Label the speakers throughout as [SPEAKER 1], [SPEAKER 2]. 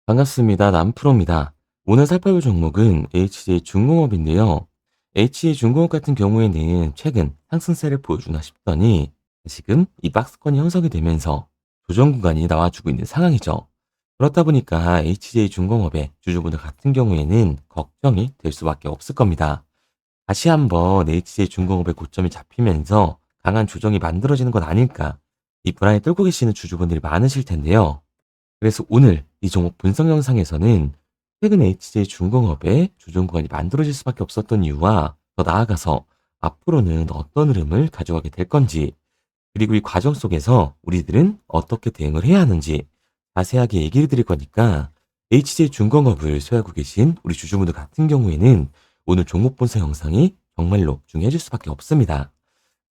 [SPEAKER 1] 반갑습니다. 남프로입니다. 오늘 살펴볼 종목은 HJ중공업인데요. HJ중공업 같은 경우에는 최근 상승세를 보여주나 싶더니 지금 이 박스권이 형성이 되면서 조정 구간이 나와주고 있는 상황이죠. 그렇다 보니까 HJ중공업의 주주분들 같은 경우에는 걱정이 될 수밖에 없을 겁니다. 다시 한번 HJ중공업의 고점이 잡히면서 강한 조정이 만들어지는 건 아닐까, 이 불안에 떨고 계시는 주주분들이 많으실 텐데요. 그래서 오늘 이 종목 분석 영상에서는 최근 HJ중공업의 조정 구간이 만들어질 수밖에 없었던 이유와 더 나아가서 앞으로는 어떤 흐름을 가져가게 될 건지, 그리고 이 과정 속에서 우리들은 어떻게 대응을 해야 하는지 자세하게 얘기를 드릴 거니까, HJ중공업을 소유하고 계신 우리 주주분들 같은 경우에는 오늘 종목 분석 영상이 정말로 중요해질 수밖에 없습니다.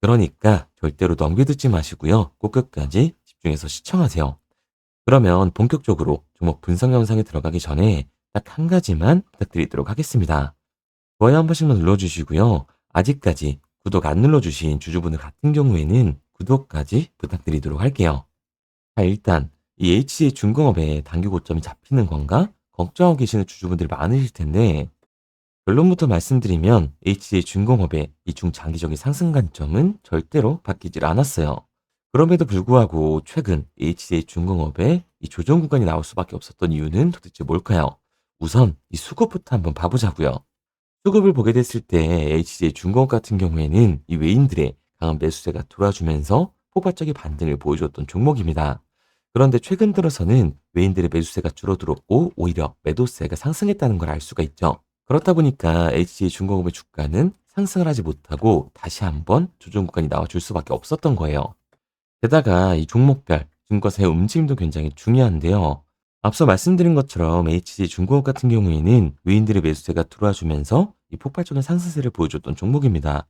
[SPEAKER 1] 그러니까 절대로 넘겨듣지 마시고요. 꼭 끝까지 집중해서 시청하세요. 그러면 본격적으로 종목 분석 영상에 들어가기 전에 딱 한 가지만 부탁드리도록 하겠습니다. 좋아요 한 번씩만 눌러주시고요. 아직까지 구독 안 눌러주신 주주분들 같은 경우에는 구독까지 부탁드리도록 할게요. 자, 일단 이 HJ중공업의 단기 고점이 잡히는 건가 걱정하고 계시는 주주분들 많으실 텐데, 결론부터 말씀드리면 HJ중공업의 이 중장기적인 상승 관점은 절대로 바뀌질 않았어요. 그럼에도 불구하고 최근 HJ중공업의 이 조정 구간이 나올 수밖에 없었던 이유는 도대체 뭘까요? 우선 이 수급부터 한번 봐보자고요. 수급을 보게 됐을 때 HJ중공업 같은 경우에는 이 외인들의 강한 매수세가 돌아주면서 폭발적인 반등을 보여줬던 종목입니다. 그런데 최근 들어서는 외인들의 매수세가 줄어들었고 오히려 매도세가 상승했다는 걸 알 수가 있죠. 그렇다 보니까 HJ중공업의 주가는 상승을 하지 못하고 다시 한번 조정 구간이 나와줄 수밖에 없었던 거예요. 게다가 이 종목별 증권사의 움직임도 굉장히 중요한데요. 앞서 말씀드린 것처럼 HJ중공업 같은 경우에는 외인들의 매수세가 들어와주면서 이 폭발적인 상승세를 보여줬던 종목입니다.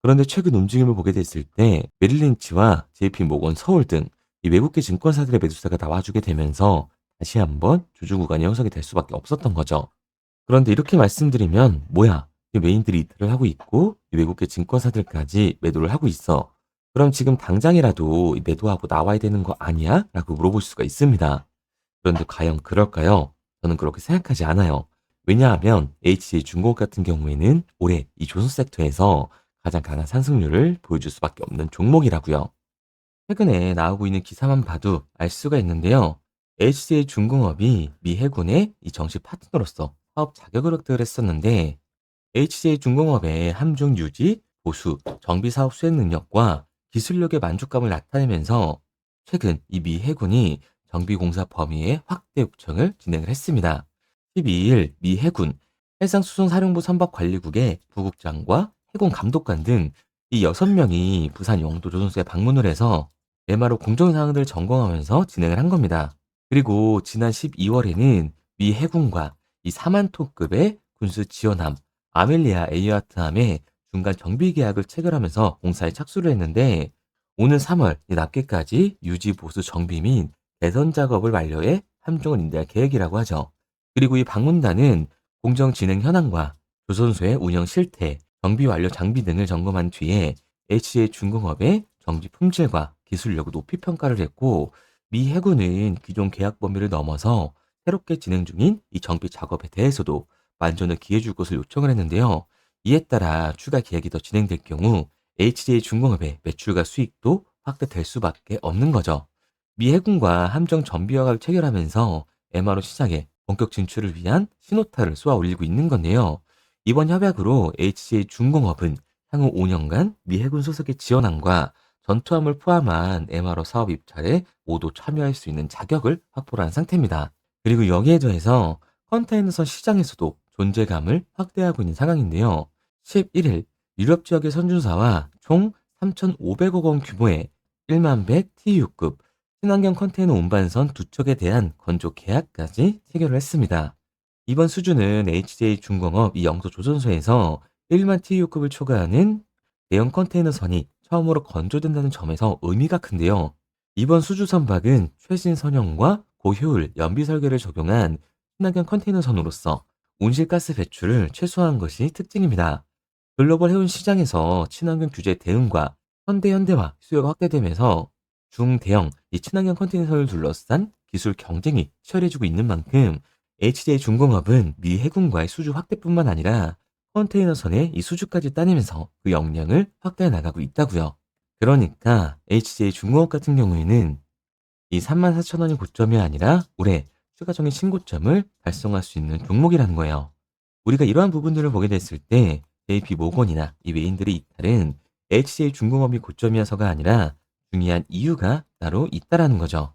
[SPEAKER 1] 그런데 최근 움직임을 보게 됐을 때 메릴린치와 JP모건 서울 등 이 외국계 증권사들의 매수세가 나와주게 되면서 다시 한번 조주 구간이 형성이 될 수밖에 없었던 거죠. 그런데 이렇게 말씀드리면 뭐야? 이 메인들이 이탈을 하고 있고 이 외국계 증권사들까지 매도를 하고 있어. 그럼 지금 당장이라도 이 매도하고 나와야 되는 거 아니야? 라고 물어볼 수가 있습니다. 그런데 과연 그럴까요? 저는 그렇게 생각하지 않아요. 왜냐하면 HJ중공업 같은 경우에는 올해 이 조선 섹터에서 가장 강한 상승률을 보여줄 수밖에 없는 종목이라고요. 최근에 나오고 있는 기사만 봐도 알 수가 있는데요. HJ중공업이 미 해군의 이 정식 파트너로서 사업 자격을 획득을 했었는데, HJ중공업의 함정 유지, 보수, 정비 사업 수행 능력과 기술력의 만족감을 나타내면서 최근 이 미 해군이 정비 공사 범위의 확대 요청을 진행을 했습니다. 12일 미 해군 해상수송사령부 선박관리국의 부국장과 해군 감독관 등 이 6명이 부산 영도 조선소에 방문을 해서 MRO 공정 사항들을 점검하면서 진행을 한 겁니다. 그리고 지난 12월에는 미 해군과 이 4만 톤급의 군수 지원함 아멜리아 에이아트함의 중간 정비 계약을 체결하면서 공사에 착수를 했는데, 오는 3월 이 납기까지 유지 보수 정비 및 개선 작업을 완료해 함정을 인대할 계획이라고 하죠. 그리고 이 방문단은 공정 진행 현황과 조선소의 운영 실태, 정비 완료 장비 등을 점검한 뒤에 HJ중공업의 정비 품질과 기술력을 높이 평가를 했고, 미 해군은 기존 계약 범위를 넘어서 새롭게 진행 중인 이 정비 작업에 대해서도 만전을 기해 줄 것을 요청을 했는데요. 이에 따라 추가 계약이 더 진행될 경우 HJ중공업의 매출과 수익도 확대될 수밖에 없는 거죠. 미 해군과 함정 정비 협약을 체결하면서 MRO 시장에 본격 진출을 위한 신호탄을 쏘아 올리고 있는 건데요. 이번 협약으로 HJ중공업은 향후 5년간 미 해군 소속의 지원함과 전투함을 포함한 MRO 사업 입찰에 모두 참여할 수 있는 자격을 확보를 한 상태입니다. 그리고 여기에 더해서 컨테이너선 시장에서도 존재감을 확대하고 있는 상황인데요. 11일 유럽 지역의 선준사와 총 3,500억 원 규모의 1만 100 TU급 친환경 컨테이너 운반선 두 척에 대한 건조 계약까지 체결을 했습니다. 이번 수주는 HJ중공업 이 영도 조선소에서 1만 TU급을 초과하는 대형 컨테이너선이 처음으로 건조된다는 점에서 의미가 큰데요. 이번 수주 선박은 최신 선형과 고효율 연비 설계를 적용한 친환경 컨테이너선으로서 온실가스 배출을 최소화한 것이 특징입니다. 글로벌 해운 시장에서 친환경 규제 대응과 현대화 수요가 확대되면서 중대형 이 친환경 컨테이너선을 둘러싼 기술 경쟁이 치열해지고 있는 만큼 HJ 중공업은 미 해군과의 수주 확대뿐만 아니라 컨테이너선의 이 수주까지 따내면서 그 역량을 확대해 나가고 있다고요. 그러니까 HJ 중공업 같은 경우에는 이 34,000원이 고점이 아니라 올해 추가적인 신고점을 달성할 수 있는 종목이라는 거예요. 우리가 이러한 부분들을 보게 됐을 때 JP 모건이나 이 외인들의 이탈은 HJ 중공업이 고점이어서가 아니라 중요한 이유가 따로 있다라는 거죠.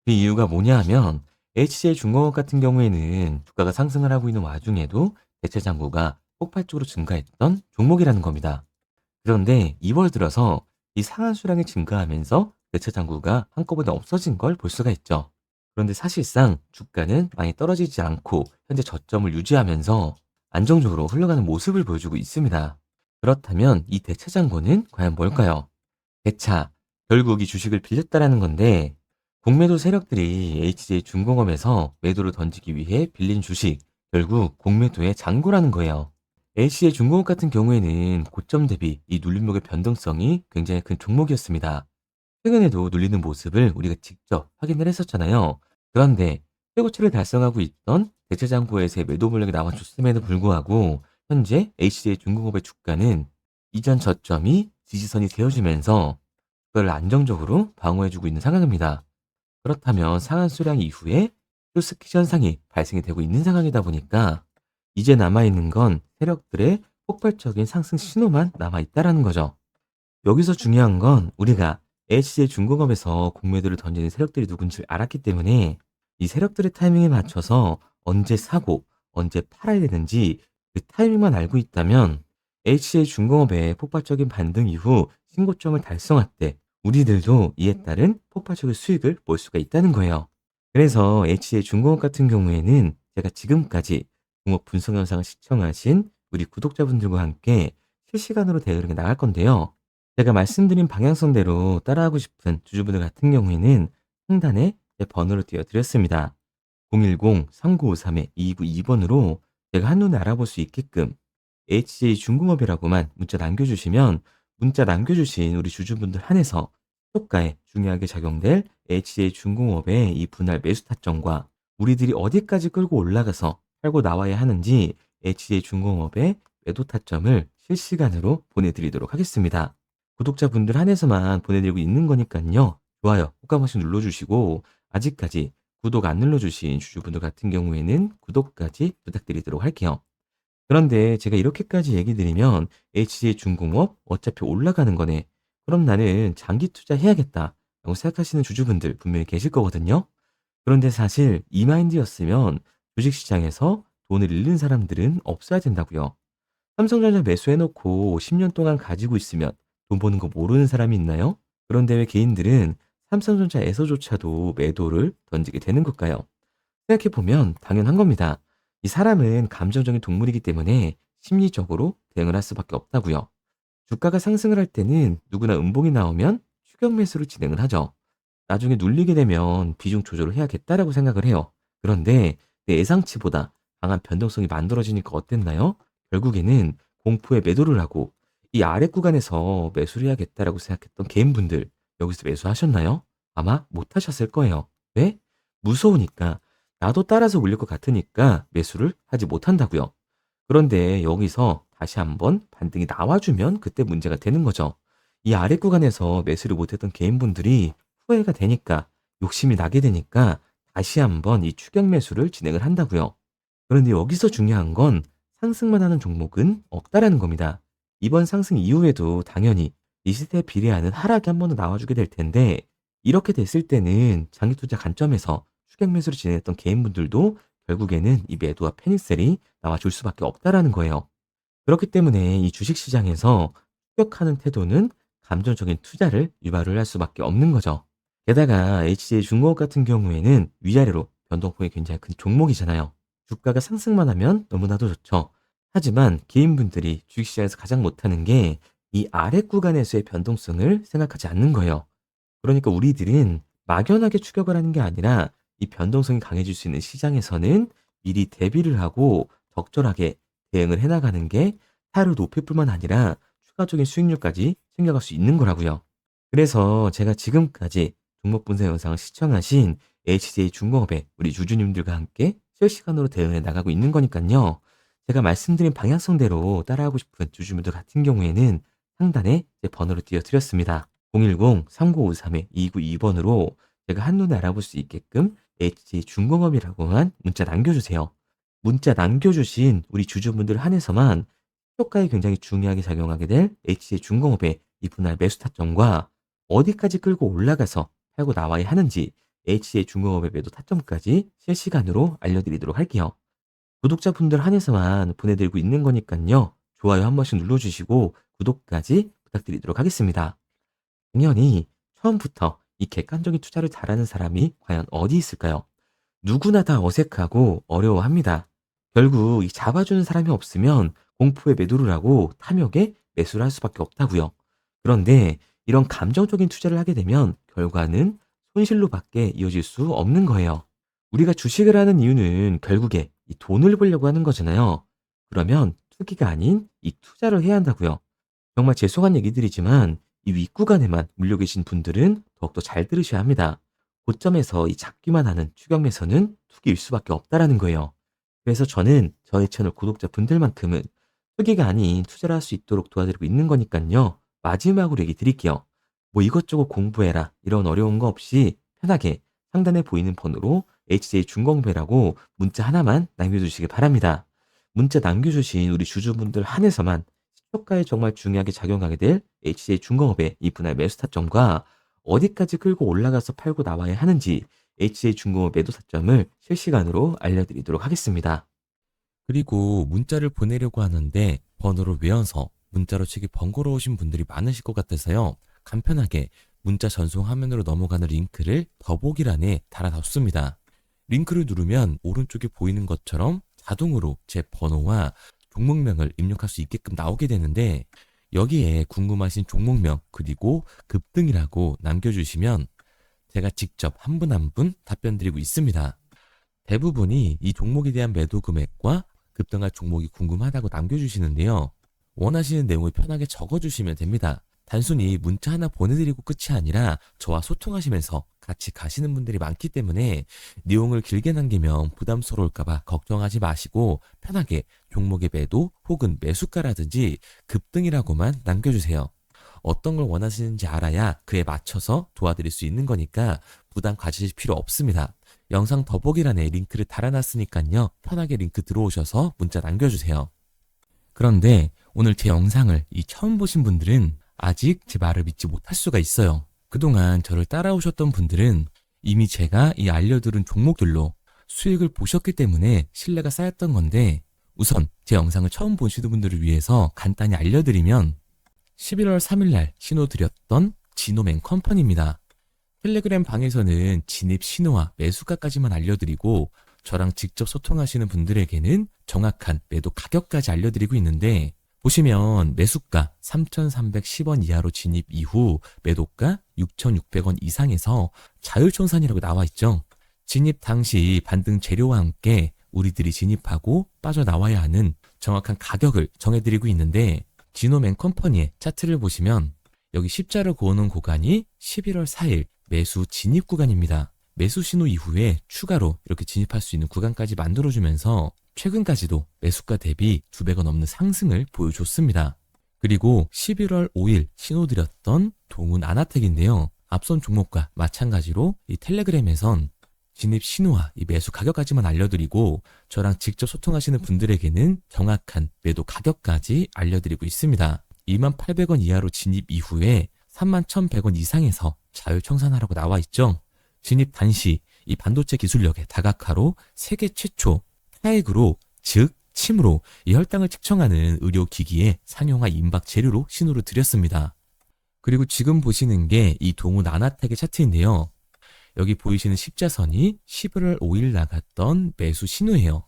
[SPEAKER 1] 그 이유가 뭐냐 하면 HJ 중공업 같은 경우에는 주가가 상승을 하고 있는 와중에도 대체 잔고가 폭발적으로 증가했던 종목이라는 겁니다. 그런데 2월 들어서 이 상한 수량이 증가하면서 대체 잔고가 한꺼번에 없어진 걸 볼 수가 있죠. 그런데 사실상 주가는 많이 떨어지지 않고 현재 저점을 유지하면서 안정적으로 흘러가는 모습을 보여주고 있습니다. 그렇다면 이 대체 잔고는 과연 뭘까요? 대차, 결국 이 주식을 빌렸다라는 건데 공매도 세력들이 HJ 중공업에서 매도를 던지기 위해 빌린 주식, 결국 공매도의 잔고라는 거예요. HJ 중공업 같은 경우에는 고점 대비 이 눌림목의 변동성이 굉장히 큰 종목이었습니다. 최근에도 눌리는 모습을 우리가 직접 확인을 했었잖아요. 그런데 최고치를 달성하고 있던 대체장고에서의 매도 물량이 나와줬음에도 불구하고 현재 HJ 중공업의 주가는 이전 저점이 지지선이 되어주면서 그걸 안정적으로 방어해주고 있는 상황입니다. 그렇다면 상한 수량 이후에 쇼스키 현상이 발생이 되고 있는 상황이다 보니까 이제 남아있는 건 세력들의 폭발적인 상승 신호만 남아있다라는 거죠. 여기서 중요한 건 우리가 HJ 중공업에서 공매도를 던지는 세력들이 누군지 알았기 때문에 이 세력들의 타이밍에 맞춰서 언제 사고 언제 팔아야 되는지 그 타이밍만 알고 있다면 HJ 중공업의 폭발적인 반등 이후 신고점을 달성할 때 우리들도 이에 따른 폭발적인 수익을 볼 수가 있다는 거예요. 그래서 HJ 중공업 같은 경우에는 제가 지금까지 종목 분석 영상을 시청하신 우리 구독자분들과 함께 실시간으로 대응해 나갈 건데요. 제가 말씀드린 방향성대로 따라하고 싶은 주주분들 같은 경우에는 상단에 제 번호를 띄워드렸습니다. 010-3953-2222번으로 제가 한눈에 알아볼 수 있게끔 HJ 중공업이라고만 문자 남겨주시면 문자 남겨주신 우리 주주분들 한해서 시초가에 중요하게 작용될 HJ 중공업의 이 분할 매수 타점과 우리들이 어디까지 끌고 올라가서 팔고 나와야 하는지 HJ 중공업의 매도 타점을 실시간으로 보내드리도록 하겠습니다. 구독자분들 한해서만 보내드리고 있는 거니까요. 좋아요 꼭 한 번씩 눌러주시고 아직까지 구독 안 눌러주신 주주분들 같은 경우에는 구독까지 부탁드리도록 할게요. 그런데 제가 이렇게까지 얘기 드리면 HJ 중공업 어차피 올라가는 거네. 그럼 나는 장기 투자해야겠다라고 생각하시는 주주분들 분명히 계실 거거든요. 그런데 사실 이 마인드였으면 주식시장에서 돈을 잃는 사람들은 없어야 된다고요. 삼성전자 매수해놓고 10년 동안 가지고 있으면 돈 버는 거 모르는 사람이 있나요? 그런데 왜 개인들은 삼성전자에서조차도 매도를 던지게 되는 걸까요? 생각해보면 당연한 겁니다. 이 사람은 감정적인 동물이기 때문에 심리적으로 대응을 할 수밖에 없다고요. 주가가 상승을 할 때는 누구나 음봉이 나오면 추격 매수를 진행을 하죠. 나중에 눌리게 되면 비중 조절을 해야겠다라고 생각을 해요. 그런데 내 예상치보다 강한 변동성이 만들어지니까 어땠나요? 결국에는 공포에 매도를 하고 이 아래 구간에서 매수를 해야겠다라고 생각했던 개인분들 여기서 매수하셨나요? 아마 못 하셨을 거예요. 왜? 무서우니까 나도 따라서 올릴 것 같으니까 매수를 하지 못한다고요. 그런데 여기서 다시 한번 반등이 나와주면 그때 문제가 되는 거죠. 이 아래 구간에서 매수를 못했던 개인분들이 후회가 되니까 욕심이 나게 되니까 다시 한번 이 추격 매수를 진행을 한다고요. 그런데 여기서 중요한 건 상승만 하는 종목은 없다라는 겁니다. 이번 상승 이후에도 당연히 이 시세에 비례하는 하락이 한 번 더 나와주게 될 텐데 이렇게 됐을 때는 장기 투자 관점에서 추격 매수를 진행했던 개인분들도 결국에는 이 매도와 패닉셀이 나와줄 수밖에 없다라는 거예요. 그렇기 때문에 이 주식시장에서 추격하는 태도는 감정적인 투자를 유발을 할 수밖에 없는 거죠. 게다가 HJ 중공업 같은 경우에는 위아래로 변동폭이 굉장히 큰 종목이잖아요. 주가가 상승만 하면 너무나도 좋죠. 하지만 개인분들이 주식시장에서 가장 못하는 게 이 아래 구간에서의 변동성을 생각하지 않는 거예요. 그러니까 우리들은 막연하게 추격을 하는 게 아니라 이 변동성이 강해질 수 있는 시장에서는 미리 대비를 하고 적절하게 대응을 해나가는 게 타율을 높일 뿐만 아니라 추가적인 수익률까지 챙겨갈 수 있는 거라고요. 그래서 제가 지금까지 종목 분석 영상을 시청하신 HJ 중공업의 우리 주주님들과 함께 실시간으로 대응해 나가고 있는 거니까요. 제가 말씀드린 방향성대로 따라하고 싶은 주주분들 같은 경우에는 상단에 제 번호를 띄워드렸습니다. 010-3953-2922번으로 제가 한눈에 알아볼 수 있게끔 HJ 중공업이라고만 문자 남겨주세요. 문자 남겨주신 우리 주주분들 한해서만 시초가에 굉장히 중요하게 작용하게 될 HJ 중공업의 이 분할 매수 타점과 어디까지 끌고 올라가서 팔고 나와야 하는지 HJ 중공업의 매도 타점까지 실시간으로 알려드리도록 할게요. 구독자분들 한해서만 보내드리고 있는 거니까요. 좋아요 한 번씩 눌러주시고 구독까지 부탁드리도록 하겠습니다. 당연히 처음부터 이 객관적인 투자를 잘하는 사람이 과연 어디 있을까요? 누구나 다 어색하고 어려워합니다. 결국 이 잡아주는 사람이 없으면 공포에 매도를 하고 탐욕에 매수를 할 수밖에 없다고요. 그런데 이런 감정적인 투자를 하게 되면 결과는 손실로밖에 이어질 수 없는 거예요. 우리가 주식을 하는 이유는 결국에 이 돈을 벌려고 하는 거잖아요. 그러면 투기가 아닌 이 투자를 해야 한다고요. 정말 죄송한 얘기들이지만 이 윗구간에만 물려 계신 분들은 더욱더 잘 들으셔야 합니다. 고점에서 이 잡기만 하는 추격 매수는 투기일 수밖에 없다라는 거예요. 그래서 저는 저희 채널 구독자분들만큼은 투기가 아닌 투자를 할 수 있도록 도와드리고 있는 거니까요. 마지막으로 얘기 드릴게요. 뭐 이것저것 공부해라 이런 어려운 거 없이 편하게 상단에 보이는 번호로 HJ 중공배라고 문자 하나만 남겨주시기 바랍니다. 문자 남겨주신 우리 주주분들 한해서만 시초가에 정말 중요하게 작용하게 될 HJ 중공업의 이 분할 매수 타점과 어디까지 끌고 올라가서 팔고 나와야 하는지 HJ 중공업 매도 타점을 실시간으로 알려드리도록 하겠습니다.
[SPEAKER 2] 그리고 문자를 보내려고 하는데 번호를 외워서 문자로 치기 번거로우신 분들이 많으실 것 같아서요. 간편하게 문자 전송 화면으로 넘어가는 링크를 더보기란에 달아놨습니다. 링크를 누르면 오른쪽에 보이는 것처럼 자동으로 제 번호와 종목명을 입력할 수 있게끔 나오게 되는데 여기에 궁금하신 종목명 그리고 급등이라고 남겨주시면 제가 직접 한 분 한 분 답변 드리고 있습니다. 대부분이 이 종목에 대한 매도 금액과 급등할 종목이 궁금하다고 남겨주시는데요. 원하시는 내용을 편하게 적어주시면 됩니다. 단순히 문자 하나 보내드리고 끝이 아니라 저와 소통하시면서 같이 가시는 분들이 많기 때문에 내용을 길게 남기면 부담스러울까봐 걱정하지 마시고 편하게 종목의 매도 혹은 매수가라든지 급등이라고만 남겨주세요. 어떤 걸 원하시는지 알아야 그에 맞춰서 도와드릴 수 있는 거니까 부담 가지실 필요 없습니다. 영상 더보기란에 링크를 달아놨으니까요. 편하게 링크 들어오셔서 문자 남겨주세요. 그런데 오늘 제 영상을 처음 보신 분들은 아직 제 말을 믿지 못할 수가 있어요. 그동안 저를 따라오셨던 분들은 이미 제가 알려드린 종목들로 수익을 보셨기 때문에 신뢰가 쌓였던 건데 우선 제 영상을 처음 보시는 분들을 위해서 간단히 알려드리면 11월 3일날 신호 드렸던 지노맨 컴퍼니입니다. 텔레그램 방에서는 진입 신호와 매수가까지만 알려드리고 저랑 직접 소통하시는 분들에게는 정확한 매도 가격까지 알려드리고 있는데 보시면 매수가 3,310원 이하로 진입 이후 매도가 6,600원 이상에서 자율청산이라고 나와 있죠. 진입 당시 반등 재료와 함께 우리들이 진입하고 빠져나와야 하는 정확한 가격을 정해드리고 있는데 지노맨 컴퍼니의 차트를 보시면 여기 십자를 그어놓은 구간이 11월 4일 매수 진입 구간입니다. 매수 신호 이후에 추가로 이렇게 진입할 수 있는 구간까지 만들어주면서 최근까지도 매수가 대비 2배가 넘는 상승을 보여줬습니다. 그리고 11월 5일 신호 드렸던 동훈 아나텍인데요. 앞선 종목과 마찬가지로 이 텔레그램에선 진입 신호와 이 매수 가격까지만 알려드리고 저랑 직접 소통하시는 분들에게는 정확한 매도 가격까지 알려드리고 있습니다. 28,000원 이하로 진입 이후에 31,100원 이상에서 자율청산하라고 나와 있죠. 진입 단시 이 반도체 기술력의 다각화로 세계 최초 타액으로 즉 침으로 이 혈당을 측정하는 의료기기의 상용화 임박 재료로 신호를 드렸습니다. 그리고 지금 보시는 게 이 동훈 아나텍의 차트인데요. 여기 보이시는 십자선이 11월 5일 나갔던 매수 신호예요.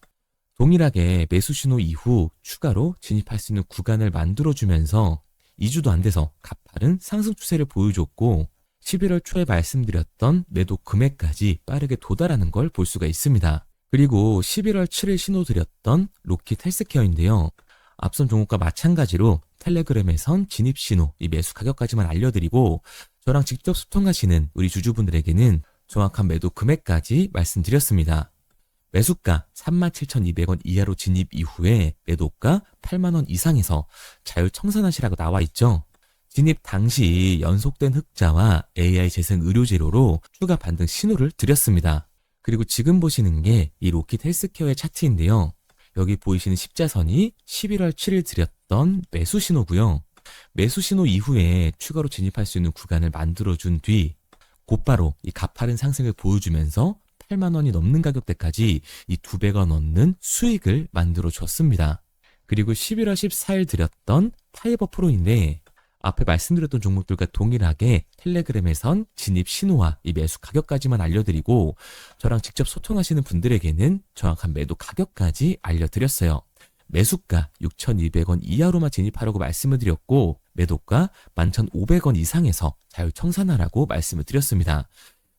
[SPEAKER 2] 동일하게 매수 신호 이후 추가로 진입할 수 있는 구간을 만들어주면서 2주도 안 돼서 가파른 상승 추세를 보여줬고 11월 초에 말씀드렸던 매도 금액까지 빠르게 도달하는 걸 볼 수가 있습니다. 그리고 11월 7일 신호 드렸던 로킷 헬스케어인데요. 앞선 종목과 마찬가지로 텔레그램에선 진입 신호, 이 매수 가격까지만 알려드리고 저랑 직접 소통하시는 우리 주주분들에게는 정확한 매도 금액까지 말씀드렸습니다. 매수가 37,200원 이하로 진입 이후에 매도가 8만 원 이상에서 자율 청산하시라고 나와 있죠. 진입 당시 연속된 흑자와 AI 재생 의료 재료로 추가 반등 신호를 드렸습니다. 그리고 지금 보시는 게 이 로킷 헬스케어의 차트인데요. 여기 보이시는 십자선이 11월 7일 드렸던 매수 신호고요. 매수 신호 이후에 추가로 진입할 수 있는 구간을 만들어준 뒤 곧바로 이 가파른 상승을 보여주면서 8만 원이 넘는 가격대까지 이 2배가 넘는 수익을 만들어 줬습니다. 그리고 11월 14일 드렸던 파이버 프로인데 앞에 말씀드렸던 종목들과 동일하게 텔레그램에선 진입 신호와 이 매수 가격까지만 알려드리고 저랑 직접 소통하시는 분들에게는 정확한 매도 가격까지 알려드렸어요. 매수가 6,200원 이하로만 진입하라고 말씀을 드렸고 매도가 11,500원 이상에서 자율 청산하라고 말씀을 드렸습니다.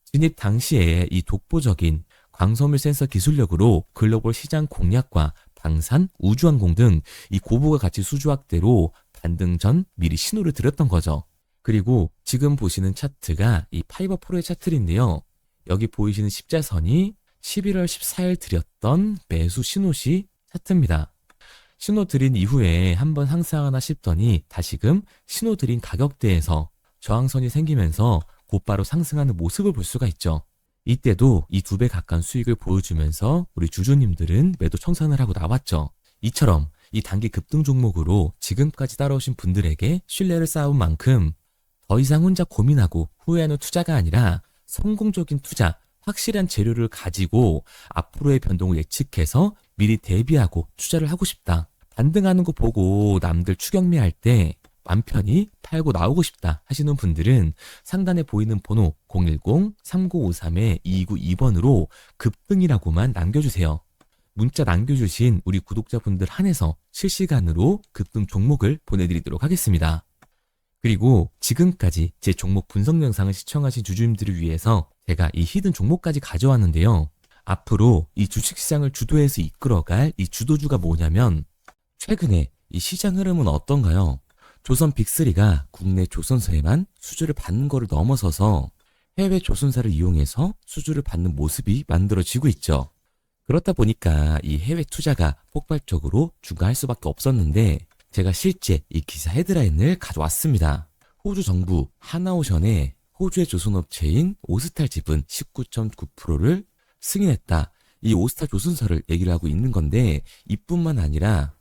[SPEAKER 2] 진입 당시에 이 독보적인 광섬유 센서 기술력으로 글로벌 시장 공략과 방산, 우주항공 등 이 고부가 가치 수주 확대로 반등 전 미리 신호를 드렸던 거죠. 그리고 지금 보시는 차트가 이 파이버 프로의 차트인데요. 여기 보이시는 십자선이 11월 14일 드렸던 매수 신호시 차트입니다. 신호 드린 이후에 한번 상승하나 싶더니 다시금 신호 드린 가격대에서 저항선이 생기면서 곧바로 상승하는 모습을 볼 수가 있죠. 이때도 이 2배 가까운 수익을 보여주면서 우리 주주님들은 매도 청산을 하고 나왔죠. 이처럼 이 단기 급등 종목으로 지금까지 따라오신 분들에게 신뢰를 쌓은 만큼 더 이상 혼자 고민하고 후회하는 투자가 아니라 성공적인 투자, 확실한 재료를 가지고 앞으로의 변동을 예측해서 미리 대비하고 투자를 하고 싶다. 반등하는 거 보고 남들 추격매할 때 맘 편히 팔고 나오고 싶다 하시는 분들은 상단에 보이는 번호 010-3953-2292번으로 급등이라고만 남겨주세요. 문자 남겨주신 우리 구독자분들 한해서 실시간으로 급등 종목을 보내드리도록 하겠습니다. 그리고 지금까지 제 종목 분석 영상을 시청하신 주주님들을 위해서 제가 이 히든 종목까지 가져왔는데요. 앞으로 이 주식시장을 주도해서 이끌어갈 이 주도주가 뭐냐면 최근에 이 시장 흐름은 어떤가요? 조선 빅3가 국내 조선사에만 수주를 받는 거를 넘어서서 해외 조선사를 이용해서 수주를 받는 모습이 만들어지고 있죠. 그렇다 보니까 이 해외 투자가 폭발적으로 증가할 수밖에 없었는데 제가 실제 이 기사 헤드라인을 가져왔습니다. 호주 정부 하나오션에 호주의 조선업체인 오스탈 지분 19.9%를 승인했다. 이 오스탈 조선사를 얘기를 하고 있는 건데 이뿐만 아니라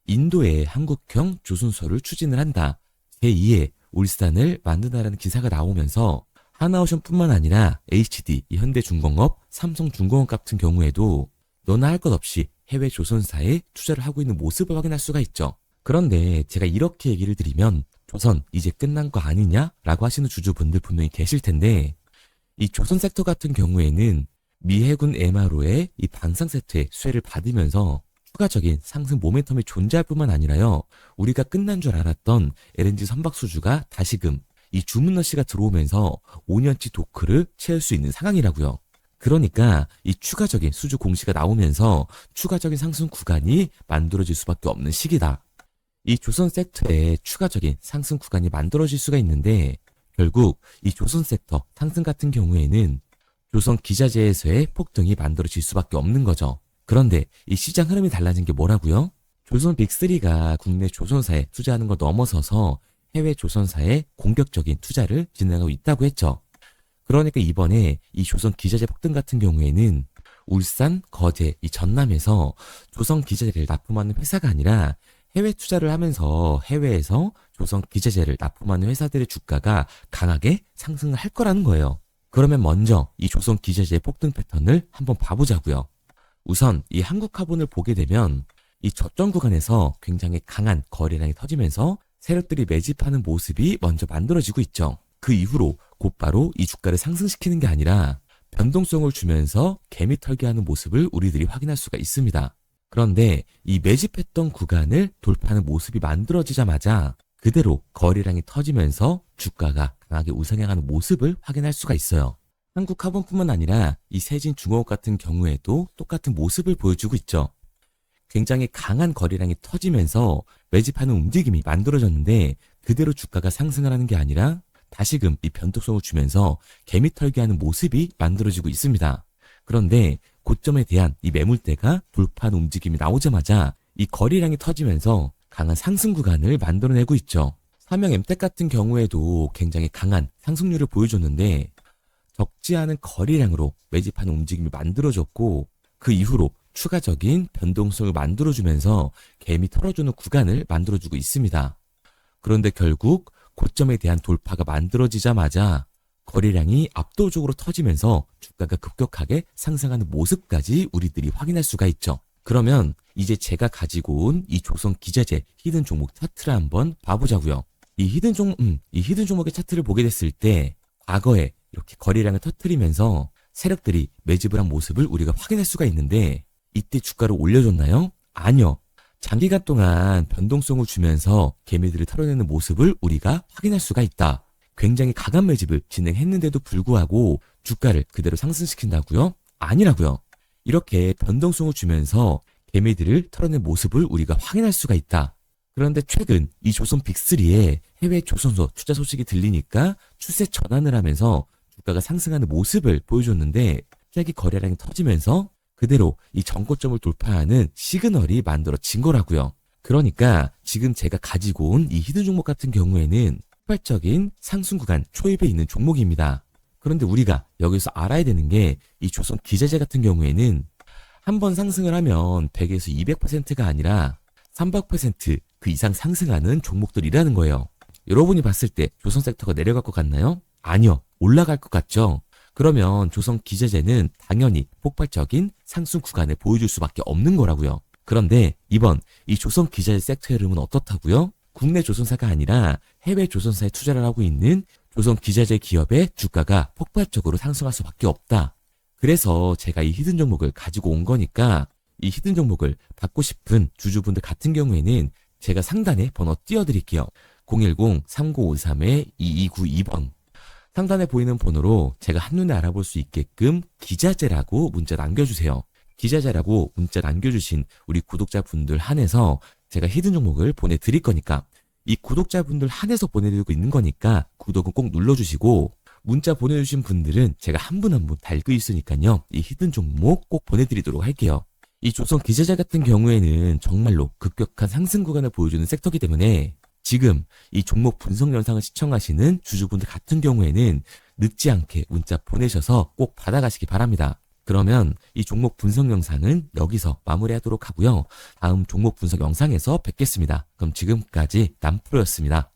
[SPEAKER 2] 인도에 한국형 조선소를 추진을 한다. 제2의 울산을 만든다라는 기사가 나오면서 하나오션뿐만 아니라 HD, 현대중공업, 삼성중공업 같은 경우에도 너나 할 것 없이 해외 조선사에 투자를 하고 있는 모습을 확인할 수가 있죠. 그런데 제가 이렇게 얘기를 드리면 조선 이제 끝난 거 아니냐라고 하시는 주주분들 분명히 계실 텐데 이 조선 섹터 같은 경우에는 미 해군 MRO의 이 방산 세트의 수혜를 받으면서 추가적인 상승 모멘텀이 존재할 뿐만 아니라요. 우리가 끝난 줄 알았던 LNG 선박 수주가 다시금 이 주문러시가 들어오면서 5년치 도크를 채울 수 있는 상황이라고요. 그러니까 이 추가적인 수주 공시가 나오면서 추가적인 상승 구간이 만들어질 수밖에 없는 시기다. 이 조선 섹터에 추가적인 상승 구간이 만들어질 수가 있는데 결국 이 조선 섹터 상승 같은 경우에는 조선 기자재에서의 폭등이 만들어질 수밖에 없는 거죠. 그런데 이 시장 흐름이 달라진 게 뭐라고요? 조선 빅3가 국내 조선사에 투자하는 걸 넘어서서 해외 조선사에 공격적인 투자를 진행하고 있다고 했죠. 그러니까 이번에 이 조선 기자재 폭등 같은 경우에는 울산, 거제, 이 전남에서 조선 기자재를 납품하는 회사가 아니라 해외 투자를 하면서 해외에서 조선 기자재를 납품하는 회사들의 주가가 강하게 상승을 할 거라는 거예요. 그러면 먼저 이 조선 기자재의 폭등 패턴을 한번 봐보자고요. 우선 이 한국화본을 보게 되면 이 저점 구간에서 굉장히 강한 거래량이 터지면서 세력들이 매집하는 모습이 먼저 만들어지고 있죠. 그 이후로 곧바로 이 주가를 상승시키는 게 아니라 변동성을 주면서 개미 털기하는 모습을 우리들이 확인할 수가 있습니다. 그런데 이 매집했던 구간을 돌파하는 모습이 만들어지자마자 그대로 거래량이 터지면서 주가가 강하게 우상향하는 모습을 확인할 수가 있어요. 한국화본뿐만 아니라 이 세진중공업 같은 경우에도 똑같은 모습을 보여주고 있죠. 굉장히 강한 거래량이 터지면서 매집하는 움직임이 만들어졌는데 그대로 주가가 상승을 하는 게 아니라 다시금 이 변동성을 주면서 개미 털기 하는 모습이 만들어지고 있습니다. 그런데 고점에 대한 이 매물대가 돌파하는 움직임이 나오자마자 이 거래량이 터지면서 강한 상승 구간을 만들어내고 있죠. 삼형 엠텍 같은 경우에도 굉장히 강한 상승률을 보여줬는데 적지 않은 거래량으로 매집하는 움직임이 만들어졌고 그 이후로 추가적인 변동성을 만들어주면서 개미 털어주는 구간을 만들어주고 있습니다. 그런데 결국 고점에 대한 돌파가 만들어지자마자 거래량이 압도적으로 터지면서 주가가 급격하게 상승하는 모습까지 우리들이 확인할 수가 있죠. 그러면 이제 제가 가지고 온 이 조선 기자재 히든 종목 차트를 한번 봐보자고요. 이 히든 종목의 차트를 보게 됐을 때 과거에 이렇게 거래량을 터뜨리면서 세력들이 매집을 한 모습을 우리가 확인할 수가 있는데 이때 주가를 올려줬나요? 아니요. 장기간 동안 변동성을 주면서 개미들을 털어내는 모습을 우리가 확인할 수가 있다. 굉장히 강한 매집을 진행했는데도 불구하고 주가를 그대로 상승시킨다고요? 아니라고요. 이렇게 변동성을 주면서 개미들을 털어낸 모습을 우리가 확인할 수가 있다. 그런데 최근 이 조선 빅3의 해외 조선소 투자 소식이 들리니까 추세 전환을 하면서 주가가 상승하는 모습을 보여줬는데 갑자기 거래량이 터지면서 그대로 이 전고점을 돌파하는 시그널이 만들어진 거라고요. 그러니까 지금 제가 가지고 온 이 히든 종목 같은 경우에는 폭발적인 상승 구간 초입에 있는 종목입니다. 그런데 우리가 여기서 알아야 되는 게 이 조선 기자재 같은 경우에는 한 번 상승을 하면 100에서 200%가 아니라 300%그 이상 상승하는 종목들이라는 거예요. 여러분이 봤을 때 조선 섹터가 내려갈 것 같나요? 아니요. 올라갈 것 같죠? 그러면 조선 기자재는 당연히 폭발적인 상승 구간을 보여줄 수밖에 없는 거라고요. 그런데 이번 이 조선 기자재 섹터의 흐름은 어떻다고요? 국내 조선사가 아니라 해외 조선사에 투자를 하고 있는 조선 기자재 기업의 주가가 폭발적으로 상승할 수밖에 없다. 그래서 제가 이 히든 종목을 가지고 온 거니까 이 히든 종목을 받고 싶은 주주분들 같은 경우에는 제가 상단에 번호 띄워드릴게요. 010-3953-2292번. 상단에 보이는 번호로 제가 한눈에 알아볼 수 있게끔 기자재라고 문자 남겨주세요. 기자재라고 문자 남겨주신 우리 구독자분들 한해서 제가 히든 종목을 보내드릴 거니까 이 구독자분들 한해서 보내드리고 있는 거니까 구독은 꼭 눌러주시고 문자 보내주신 분들은 제가 한 분 한 분 달고 있으니까요. 이 히든 종목 꼭 보내드리도록 할게요. 이 조선 기자재 같은 경우에는 정말로 급격한 상승 구간을 보여주는 섹터이기 때문에 지금 이 종목 분석 영상을 시청하시는 주주분들 같은 경우에는 늦지 않게 문자 보내셔서 꼭 받아가시기 바랍니다. 그러면 이 종목 분석 영상은 여기서 마무리하도록 하고요. 다음 종목 분석 영상에서 뵙겠습니다. 그럼 지금까지 남프로였습니다.